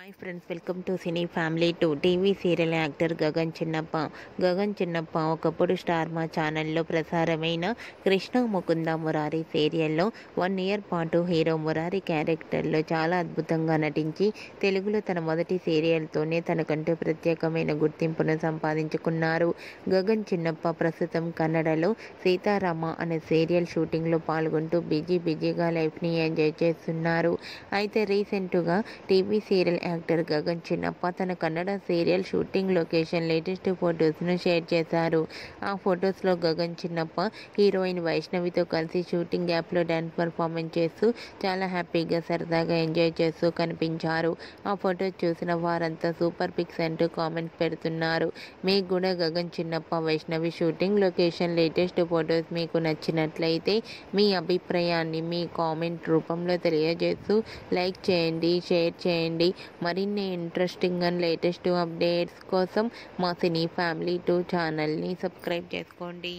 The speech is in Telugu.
Hi friends, welcome to cine family two. TV serial actor Gagan చిన్నప్ప. గగన్ చిన్నప్ప ఒకప్పుడు స్టార్ మా ఛానల్లో ప్రసారమైన కృష్ణ ముకుంద మురారి సీరియల్లో 1 ఇయర్ పాటు హీరో మురారి క్యారెక్టర్లో చాలా అద్భుతంగా నటించి తెలుగులో తన మొదటి సీరియల్తోనే తనకంటూ ప్రత్యేకమైన గుర్తింపును సంపాదించుకున్నారు. గగన్ చిన్నప్ప ప్రస్తుతం కన్నడలో సీతారామ అనే సీరియల్ షూటింగ్లో పాల్గొంటూ బిజీగా లైఫ్ని ఎంజాయ్ చేస్తున్నారు. అయితే రీసెంట్గా TV serial actor Gagan Chinnappa తన Kannada serial shooting location latest ఫొటోస్ను షేర్ చేశారు. ఆ ఫొటోస్లో గగన్ చిన్నప్ప హీరోయిన్ వైష్ణవితో కలిసి షూటింగ్ యాప్లో డ్యాన్స్ పర్ఫార్మెన్స్ చేస్తూ చాలా హ్యాపీగా సరదాగా ఎంజాయ్ చేస్తూ కనిపించారు. ఆ ఫొటో చూసిన వారంతా సూపర్ పిక్స్ అంటూ కామెంట్స్ పెడుతున్నారు. మీకు కూడా గగన్ చిన్నప్ప Vaishnavi shooting location latest photos మీకు నచ్చినట్లయితే మీ అభిప్రాయాన్ని మీ కామెంట్ రూపంలో తెలియజేస్తూ లైక్ చేయండి, షేర్ చేయండి. మరిన్ని ఇంట్రెస్టింగ్ అండ్ లేటెస్ట్ అప్డేట్స్ కోసం మా సినీ ఫ్యామిలీ 2 ఛానల్ని సబ్స్క్రైబ్ చేసుకోండి.